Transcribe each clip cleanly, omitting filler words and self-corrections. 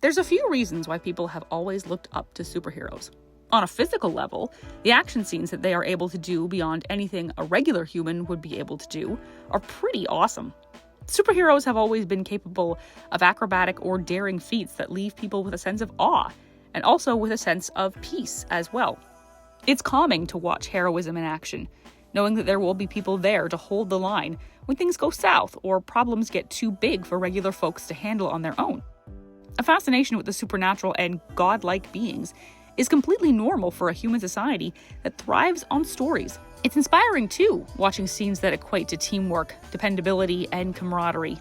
There's a few reasons why people have always looked up to superheroes. On a physical level, the action scenes that they are able to do beyond anything a regular human would be able to do are pretty awesome. Superheroes have always been capable of acrobatic or daring feats that leave people with a sense of awe, and also with a sense of peace as well. It's calming to watch heroism in action, knowing that there will be people there to hold the line when things go south or problems get too big for regular folks to handle on their own. A fascination with the supernatural and godlike beings is completely normal for a human society that thrives on stories. It's inspiring, too, watching scenes that equate to teamwork, dependability, and camaraderie.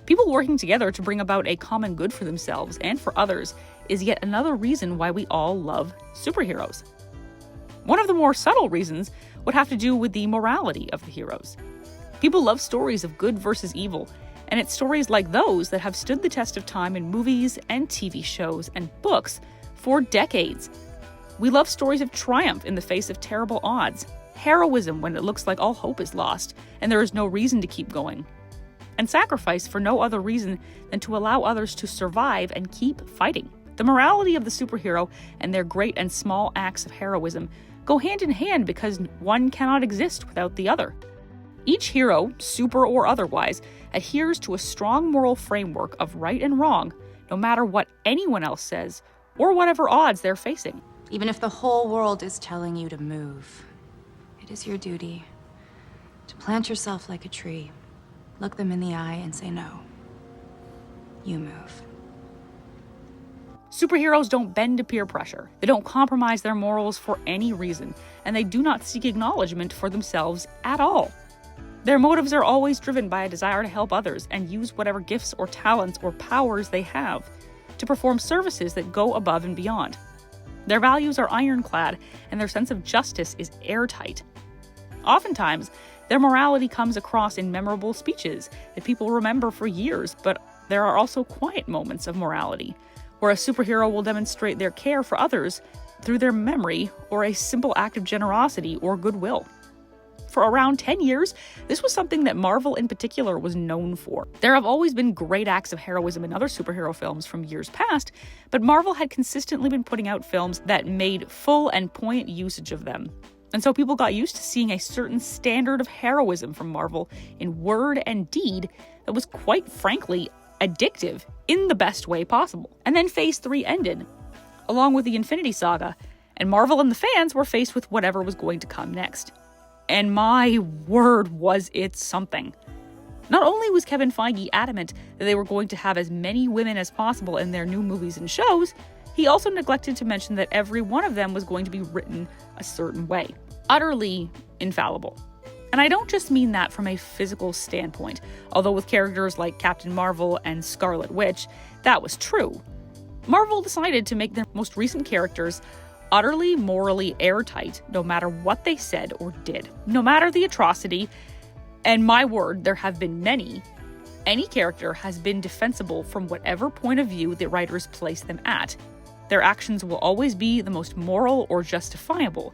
People working together to bring about a common good for themselves and for others is yet another reason why we all love superheroes. One of the more subtle reasons would have to do with the morality of the heroes. People love stories of good versus evil, and it's stories like those that have stood the test of time in movies and TV shows and books for decades. We love stories of triumph in the face of terrible odds, heroism when it looks like all hope is lost and there is no reason to keep going, and sacrifice for no other reason than to allow others to survive and keep fighting. The morality of the superhero and their great and small acts of heroism go hand in hand because one cannot exist without the other. Each hero, super or otherwise, adheres to a strong moral framework of right and wrong, no matter what anyone else says or whatever odds they're facing. Even if the whole world is telling you to move, it is your duty to plant yourself like a tree, look them in the eye and say no. You move. Superheroes don't bend to peer pressure. They don't compromise their morals for any reason, and they do not seek acknowledgement for themselves at all. Their motives are always driven by a desire to help others and use whatever gifts or talents or powers they have to perform services that go above and beyond. Their values are ironclad, and their sense of justice is airtight. Oftentimes, their morality comes across in memorable speeches that people remember for years, but there are also quiet moments of morality, where a superhero will demonstrate their care for others through their memory or a simple act of generosity or goodwill. For around 10 years, this was something that Marvel in particular was known for. There have always been great acts of heroism in other superhero films from years past, but Marvel had consistently been putting out films that made full and poignant usage of them. And so people got used to seeing a certain standard of heroism from Marvel in word and deed that was quite frankly addictive in the best way possible. And then Phase 3 ended, along with the Infinity Saga, and Marvel and the fans were faced with whatever was going to come next. And my word, was it something. Not only was Kevin Feige adamant that they were going to have as many women as possible in their new movies and shows, he also neglected to mention that every one of them was going to be written a certain way. Utterly infallible. And I don't just mean that from a physical standpoint, although with characters like Captain Marvel and Scarlet Witch, that was true. Marvel decided to make their most recent characters utterly morally airtight, no matter what they said or did. No matter the atrocity, and my word, there have been many, any character has been defensible from whatever point of view the writers place them at. Their actions will always be the most moral or justifiable.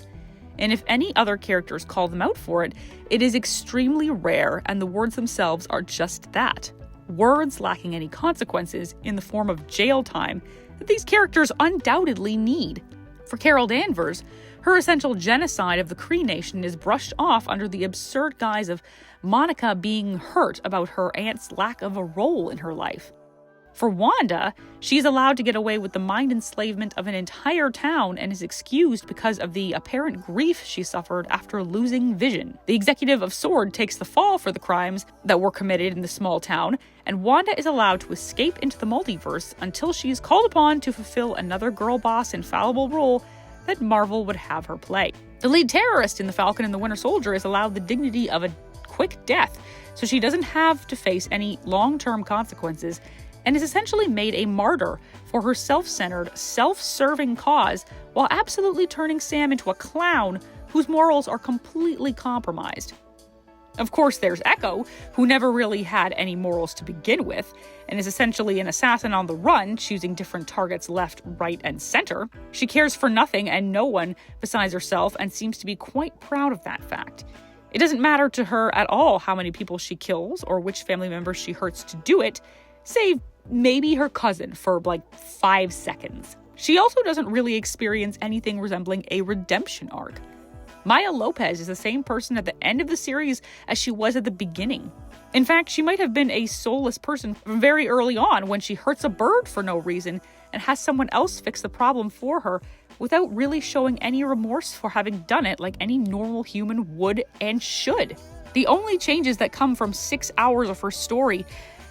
And if any other characters call them out for it, it is extremely rare, and the words themselves are just that. Words lacking any consequences in the form of jail time that these characters undoubtedly need. For Carol Danvers, her essential genocide of the Kree Nation is brushed off under the absurd guise of Monica being hurt about her aunt's lack of a role in her life. For Wanda, she's allowed to get away with the mind enslavement of an entire town and is excused because of the apparent grief she suffered after losing Vision. The executive of S.W.O.R.D. takes the fall for the crimes that were committed in the small town, and Wanda is allowed to escape into the multiverse until she is called upon to fulfill another girl boss infallible role that Marvel would have her play. The lead terrorist in The Falcon and the Winter Soldier is allowed the dignity of a quick death, so she doesn't have to face any long-term consequences, and is essentially made a martyr for her self-centered, self-serving cause while absolutely turning Sam into a clown whose morals are completely compromised. Of course, there's Echo, who never really had any morals to begin with, and is essentially an assassin on the run, choosing different targets left, right, and center. She cares for nothing and no one besides herself and seems to be quite proud of that fact. It doesn't matter to her at all how many people she kills or which family members she hurts to do it, save maybe her cousin for like 5 seconds. She also doesn't really experience anything resembling a redemption arc. Maya Lopez is the same person at the end of the series as she was at the beginning. In fact, she might have been a soulless person very early on when she hurts a bird for no reason and has someone else fix the problem for her without really showing any remorse for having done it like any normal human would and should. The only changes that come from 6 hours of her story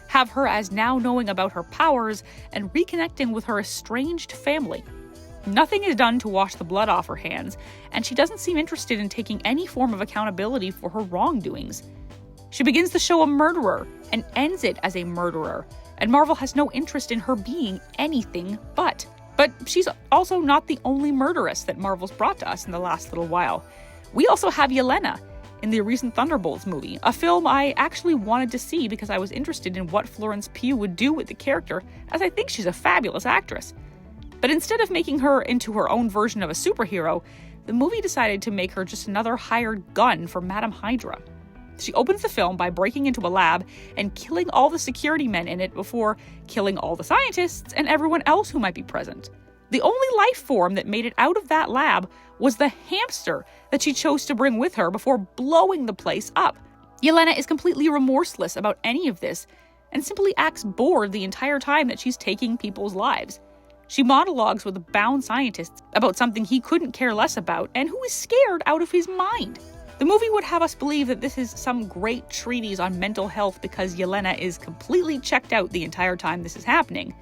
have her as now knowing about her powers and reconnecting with her estranged family. Nothing is done to wash the blood off her hands, and she doesn't seem interested in taking any form of accountability for her wrongdoings. She begins the show a murderer and ends it as a murderer, and Marvel has no interest in her being anything but. But she's also not the only murderess that Marvel's brought to us in the last little while. We also have Yelena in the recent Thunderbolts movie, a film I actually wanted to see because I was interested in what Florence Pugh would do with the character, as I think she's a fabulous actress. But instead of making her into her own version of a superhero, the movie decided to make her just another hired gun for Madame Hydra. She opens the film by breaking into a lab and killing all the security men in it before killing all the scientists and everyone else who might be present. The only life form that made it out of that lab was the hamster that she chose to bring with her before blowing the place up. Yelena is completely remorseless about any of this and simply acts bored the entire time that she's taking people's lives. She monologues with a bound scientist about something he couldn't care less about and who is scared out of his mind. The movie would have us believe that this is some great treatise on mental health because Yelena is completely checked out the entire time this is happening.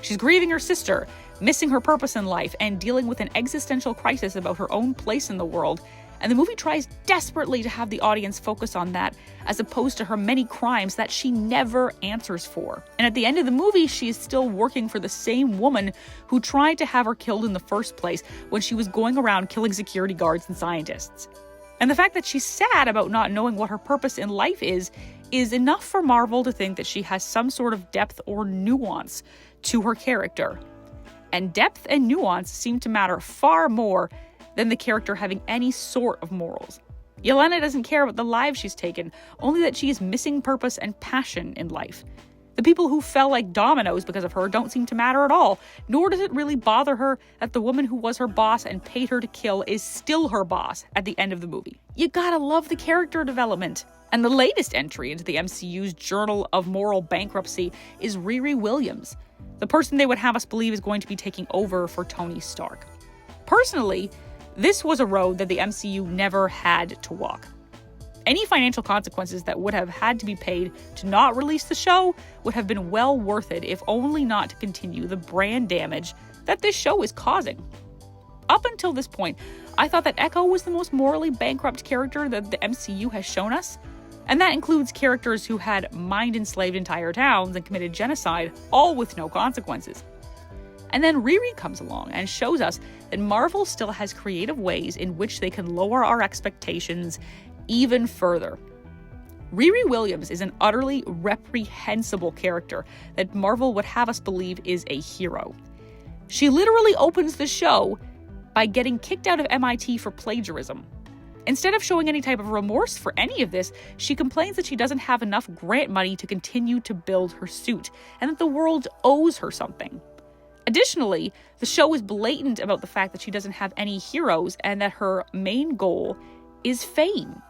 She's grieving her sister, missing her purpose in life, and dealing with an existential crisis about her own place in the world, and the movie tries desperately to have the audience focus on that, as opposed to her many crimes that she never answers for. And at the end of the movie, she is still working for the same woman who tried to have her killed in the first place when she was going around killing security guards and scientists. And the fact that she's sad about not knowing what her purpose in life is enough for Marvel to think that she has some sort of depth or nuance to her character. And depth and nuance seem to matter far more than the character having any sort of morals. Yelena doesn't care about the lives she's taken, only that she is missing purpose and passion in life. The people who fell like dominoes because of her don't seem to matter at all, nor does it really bother her that the woman who was her boss and paid her to kill is still her boss at the end of the movie. You gotta love the character development. And the latest entry into the MCU's Journal of Moral Bankruptcy is Riri Williams, the person they would have us believe is going to be taking over for Tony Stark. Personally, this was a road that the MCU never had to walk. Any financial consequences that would have had to be paid to not release the show would have been well worth it, if only not to continue the brand damage that this show is causing. Up until this point, I thought that Echo was the most morally bankrupt character that the MCU has shown us, and that includes characters who had mind-enslaved entire towns and committed genocide, all with no consequences. And then Riri comes along and shows us that Marvel still has creative ways in which they can lower our expectations even further. Riri Williams is an utterly reprehensible character that Marvel would have us believe is a hero. She literally opens the show by getting kicked out of MIT for plagiarism. Instead of showing any type of remorse for any of this, she complains that she doesn't have enough grant money to continue to build her suit, and that the world owes her something. Additionally, the show is blatant about the fact that she doesn't have any heroes and that her main goal is fame.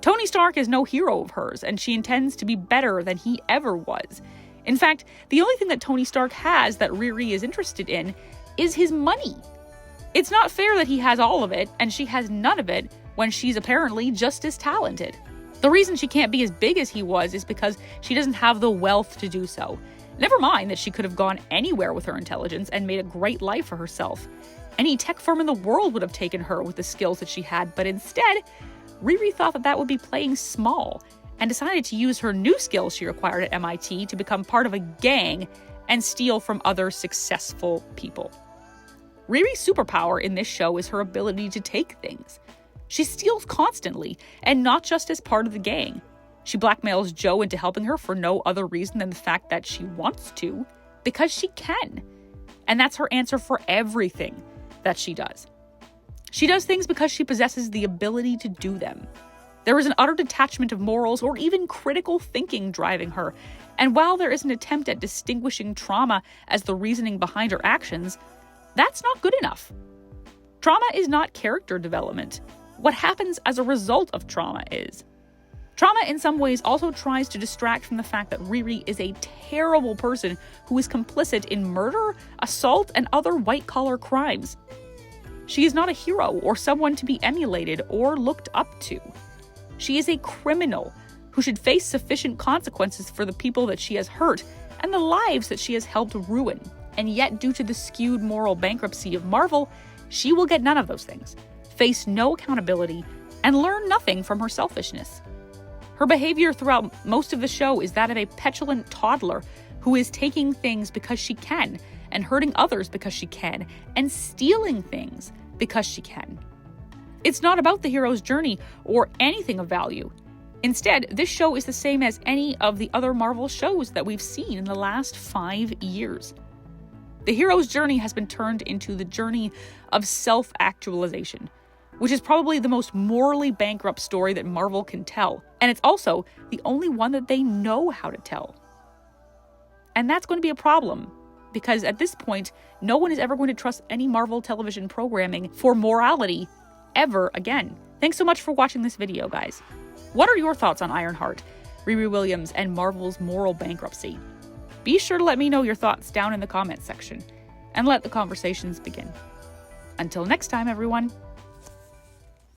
Tony Stark is no hero of hers, and she intends to be better than he ever was. In fact, the only thing that Tony Stark has that Riri is interested in is his money. It's not fair that he has all of it, and she has none of it when she's apparently just as talented. The reason she can't be as big as he was is because she doesn't have the wealth to do so. Never mind that she could have gone anywhere with her intelligence and made a great life for herself. Any tech firm in the world would have taken her with the skills that she had, but instead, Riri thought that would be playing small and decided to use her new skills she acquired at MIT to become part of a gang and steal from other successful people. Riri's superpower in this show is her ability to take things. She steals constantly, and not just as part of the gang. She blackmails Joe into helping her for no other reason than the fact that she wants to, because she can. And that's her answer for everything that she does. She does things because she possesses the ability to do them. There is an utter detachment of morals or even critical thinking driving her. And while there is an attempt at distinguishing trauma as the reasoning behind her actions, that's not good enough. Trauma is not character development. What happens as a result of trauma is. Trauma in some ways also tries to distract from the fact that Riri is a terrible person who is complicit in murder, assault, and other white-collar crimes. She is not a hero or someone to be emulated or looked up to. She is a criminal who should face sufficient consequences for the people that she has hurt and the lives that she has helped ruin. And yet, due to the skewed moral bankruptcy of Marvel, she will get none of those things, face no accountability, and learn nothing from her selfishness. Her behavior throughout most of the show is that of a petulant toddler who is taking things because she can, and hurting others because she can, and stealing things because she can. It's not about the hero's journey or anything of value. Instead, this show is the same as any of the other Marvel shows that we've seen in the last 5 years. The hero's journey has been turned into the journey of self-actualization, which is probably the most morally bankrupt story that Marvel can tell. And it's also the only one that they know how to tell. And that's going to be a problem, because at this point, no one is ever going to trust any Marvel television programming for morality ever again. Thanks so much for watching this video, guys. What are your thoughts on Ironheart, Riri Williams, and Marvel's moral bankruptcy? Be sure to let me know your thoughts down in the comments section, and let the conversations begin. Until next time, everyone.